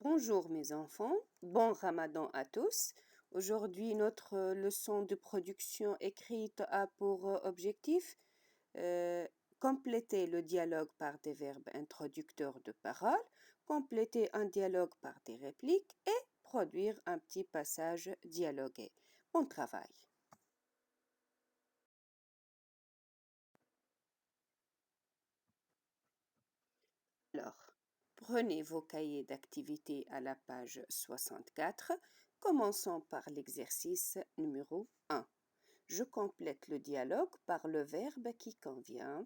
Bonjour mes enfants, bon Ramadan à tous. Aujourd'hui, notre leçon de production écrite a pour objectif euh, compléter le dialogue par des verbes introducteurs de paroles, compléter un dialogue par des répliques et produire un petit passage dialogué. Bon travail. Alors, prenez vos cahiers d'activité à la page 64. Commençons par l'exercice numéro 1. Je complète le dialogue par le verbe qui convient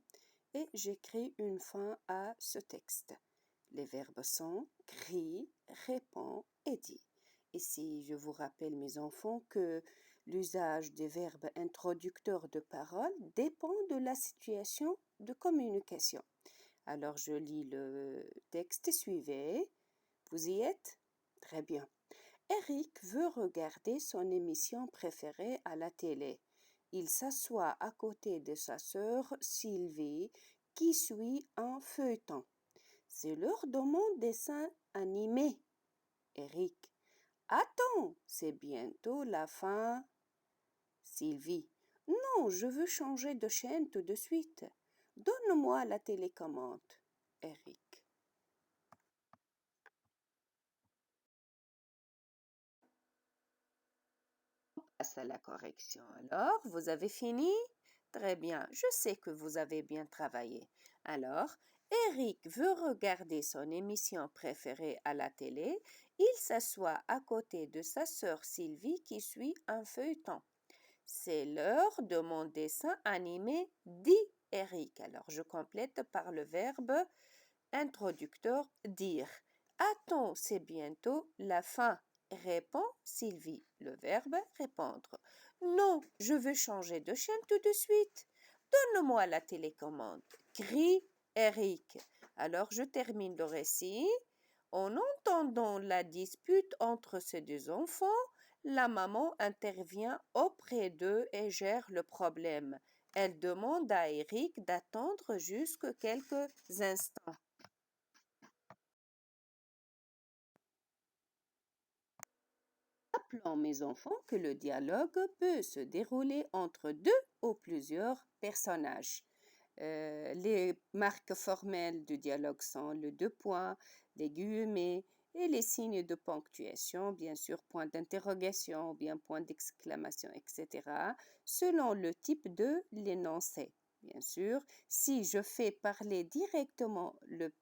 et j'écris une fin à ce texte. Les verbes sont crie, répond et dit. Ici, je vous rappelle, mes enfants, que l'usage des verbes introducteurs de paroles dépend de la situation de communication. Alors, je lis le texte et suivez. Vous y êtes? Très bien. Eric veut regarder son émission préférée à la télé. Il s'assoit à côté de sa sœur Sylvie qui suit un feuilleton. C'est l'heure de mon dessin animé. Eric. Attends, c'est bientôt la fin. Sylvie. Non, je veux changer de chaîne tout de suite. Donne-moi la télécommande. Eric. Passe à la correction. Alors, vous avez fini? Très bien, je sais que vous avez bien travaillé. Alors, Eric veut regarder son émission préférée à la télé. Il s'assoit à côté de sa sœur Sylvie qui suit un feuilleton. C'est l'heure de mon dessin animé, dit Eric. Alors, je complète par le verbe introducteur dire. Attends, c'est bientôt la fin. Répond Sylvie. Le verbe répondre. Non, je veux changer de chaîne tout de suite. Donne-moi la télécommande. Crie Eric. Alors je termine le récit. En entendant la dispute entre ces deux enfants, la maman intervient auprès d'eux et gère le problème. Elle demande à Eric d'attendre jusque quelques instants. Rappelons, mes enfants, que le dialogue peut se dérouler entre deux ou plusieurs personnages. Les marques formelles du dialogue sont le deux points, les guillemets et les signes de ponctuation, bien sûr, point d'interrogation ou bien point d'exclamation, etc., selon le type de l'énoncé. Bien sûr, si je fais parler directement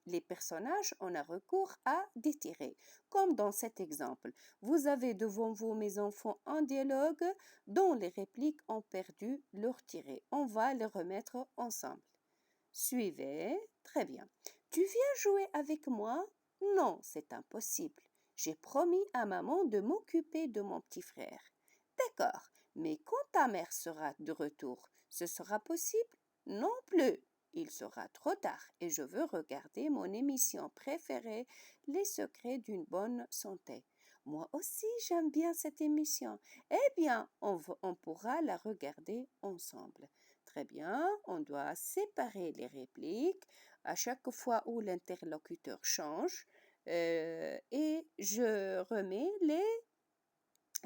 les personnages, on a recours à des tirets. Comme dans cet exemple, vous avez devant vous, mes enfants, un dialogue dont les répliques ont perdu leur tiré. On va les remettre ensemble. Suivez. Très bien. Tu viens jouer avec moi? Non, c'est impossible. J'ai promis à maman de m'occuper de mon petit frère. D'accord, mais quand ta mère sera de retour, ce sera possible? Non plus. Il sera trop tard et je veux regarder mon émission préférée, Les secrets d'une bonne santé. Moi aussi, j'aime bien cette émission. Eh bien, on pourra la regarder ensemble. Très bien, on doit séparer les répliques à chaque fois où l'interlocuteur change et je remets les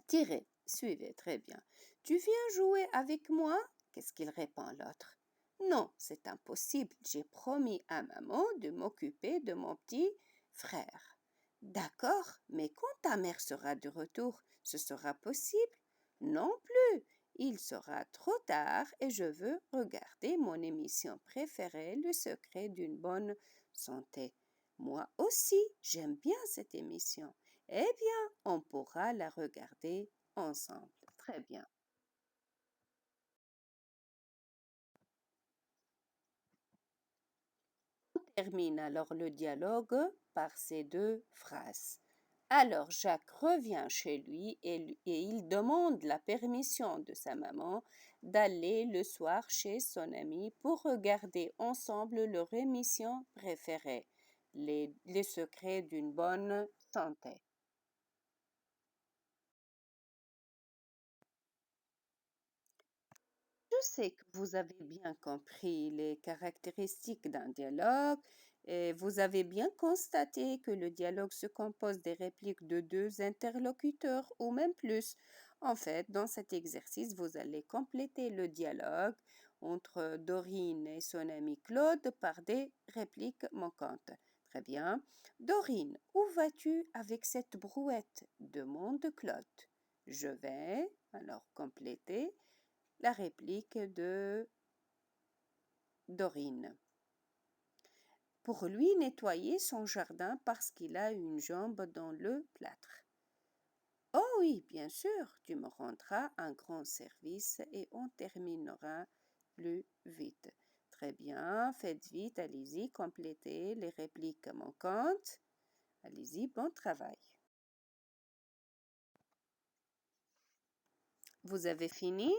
tirés. Suivez, très bien. Tu viens jouer avec moi? Qu'est-ce qu'il répond l'autre? Non, c'est impossible. J'ai promis à maman de m'occuper de mon petit frère. D'accord, mais quand ta mère sera de retour, ce sera possible? Non plus. Il sera trop tard et je veux regarder mon émission préférée, Le secret d'une bonne santé. Moi aussi, j'aime bien cette émission. Eh bien, on pourra la regarder ensemble. Très bien. On termine alors le dialogue par ces deux phrases. Alors Jacques revient chez lui et il demande la permission de sa maman d'aller le soir chez son ami pour regarder ensemble leur émission préférée, les secrets d'une bonne santé. Je sais que vous avez bien compris les caractéristiques d'un dialogue Et vous avez bien constaté que le dialogue se compose des répliques de deux interlocuteurs ou même plus. En fait, dans cet exercice, vous allez compléter le dialogue entre Dorine et son ami Claude par des répliques manquantes. Très bien. Dorine, où vas-tu avec cette brouette? Demande Claude. Je vais alors compléter la réplique de Dorine. Pour lui nettoyer son jardin parce qu'il a une jambe dans le plâtre. Oh oui, bien sûr, tu me rendras un grand service et on terminera plus vite. Très bien, faites vite, allez-y, complétez les répliques manquantes. Allez-y, bon travail. Vous avez fini?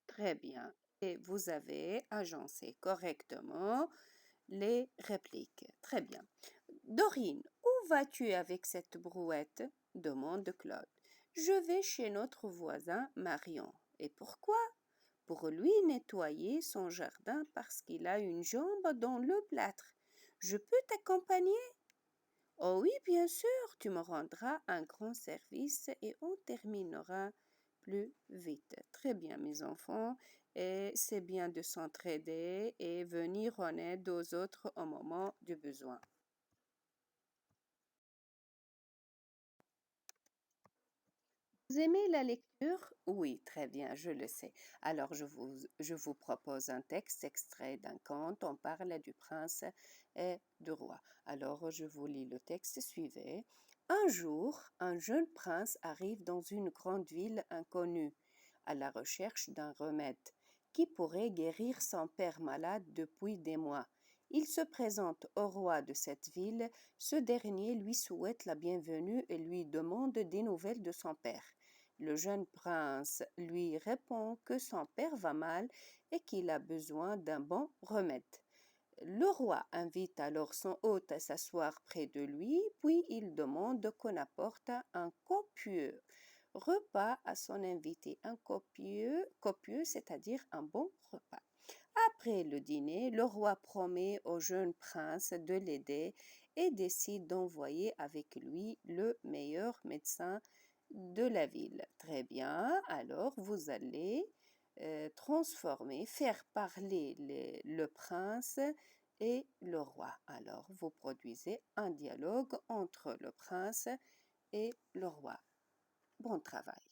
Très bien. Et vous avez agencé correctement les répliques. Très bien. Dorine, où vas-tu avec cette brouette? Demande Claude. Je vais chez notre voisin Marion. Et pourquoi? Pour lui nettoyer son jardin parce qu'il a une jambe dans le plâtre. Je peux t'accompagner? Oh oui, bien sûr, tu me rendras un grand service et on terminera plus vite. Très bien, mes enfants, et c'est bien de s'entraider et venir en aide aux autres au moment du besoin. Vous aimez la lecture? Oui, très bien, je le sais. Alors, je vous propose un texte extrait d'un conte. On parle du prince et du roi. Alors, je vous lis le texte. Suivez. Un jour, un jeune prince arrive dans une grande ville inconnue, à la recherche d'un remède qui pourrait guérir son père malade depuis des mois. Il se présente au roi de cette ville. Ce dernier lui souhaite la bienvenue et lui demande des nouvelles de son père. Le jeune prince lui répond que son père va mal et qu'il a besoin d'un bon remède. Le roi invite alors son hôte à s'asseoir près de lui, puis il demande qu'on apporte un copieux repas à son invité. Un copieux, c'est-à-dire un bon repas. Après le dîner, le roi promet au jeune prince de l'aider et décide d'envoyer avec lui le meilleur médecin de la ville. Très bien, alors vous allez transformer, faire parler le prince et le roi. Alors vous produisez un dialogue entre le prince et le roi. Bon travail.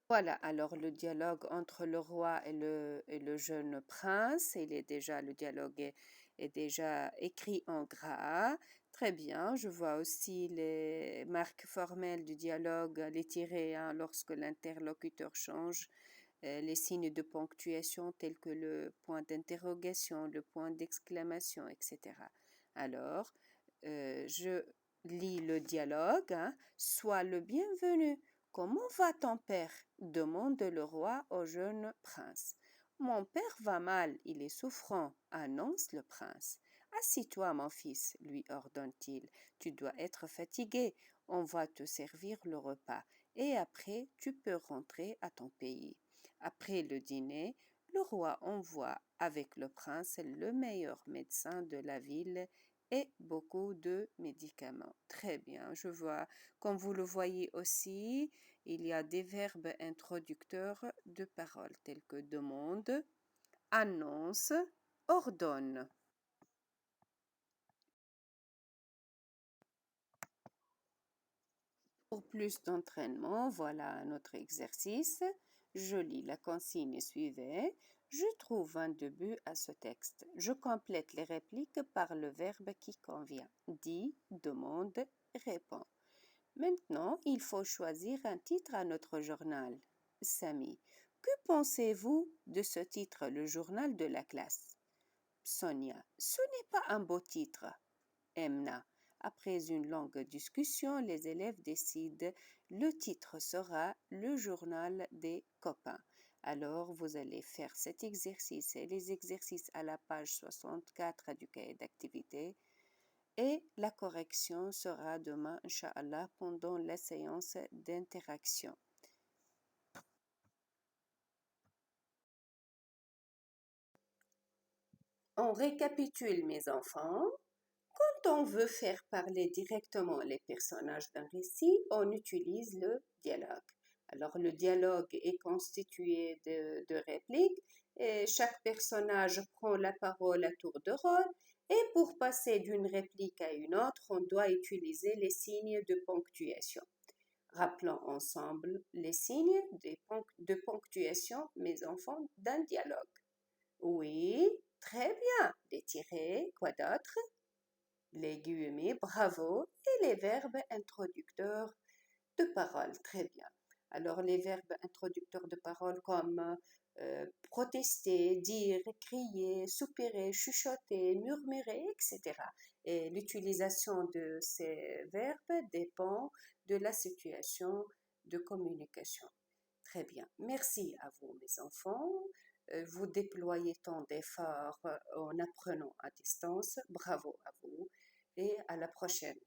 Voilà, alors le dialogue entre le roi et le jeune prince, le dialogue est déjà écrit en gras. Très bien, je vois aussi les marques formelles du dialogue, les tirets hein, lorsque l'interlocuteur change, les signes de ponctuation tels que le point d'interrogation, le point d'exclamation, etc. Alors, je lis le dialogue, hein. Sois le bienvenu. Comment va ton père? Demande le roi au jeune prince. Mon père va mal, il est souffrant, annonce le prince. Assis-toi, mon fils, lui ordonne-t-il. Tu dois être fatigué. On va te servir le repas. Et après, tu peux rentrer à ton pays. Après le dîner, le roi envoie avec le prince le meilleur médecin de la ville et beaucoup de médicaments. Très bien, je vois. Comme vous le voyez aussi, il y a des verbes introducteurs de paroles tels que demande, annonce, ordonne. Pour plus d'entraînement, voilà notre exercice. Je lis la consigne suivante. Je trouve un début à ce texte. Je complète les répliques par le verbe qui convient. Dit, demande, répond. Maintenant, il faut choisir un titre à notre journal. Samy, que pensez-vous de ce titre, le journal de la classe? Sonia, ce n'est pas un beau titre. Emna, après une longue discussion, les élèves décident le titre sera le journal des copains. Alors, vous allez faire cet exercice et les exercices à la page 64 du cahier d'activité. Et la correction sera demain, Inch'Allah, pendant la séance d'interaction. On récapitule, mes enfants. Quand on veut faire parler directement les personnages d'un récit, on utilise le dialogue. Alors, le dialogue est constitué de répliques et chaque personnage prend la parole à tour de rôle. Et pour passer d'une réplique à une autre, on doit utiliser les signes de ponctuation. Rappelons ensemble les signes de ponctuation, mes enfants, d'un dialogue. Oui, très bien. Les tirets, quoi d'autre? Les guillemets, bravo, et les verbes introducteurs de parole, très bien. Alors les verbes introducteurs de parole comme protester, dire, crier, soupirer, chuchoter, murmurer, etc. Et l'utilisation de ces verbes dépend de la situation de communication. Très bien. Merci à vous, mes enfants. Vous déployez tant d'efforts en apprenant à distance. Bravo à vous et à la prochaine.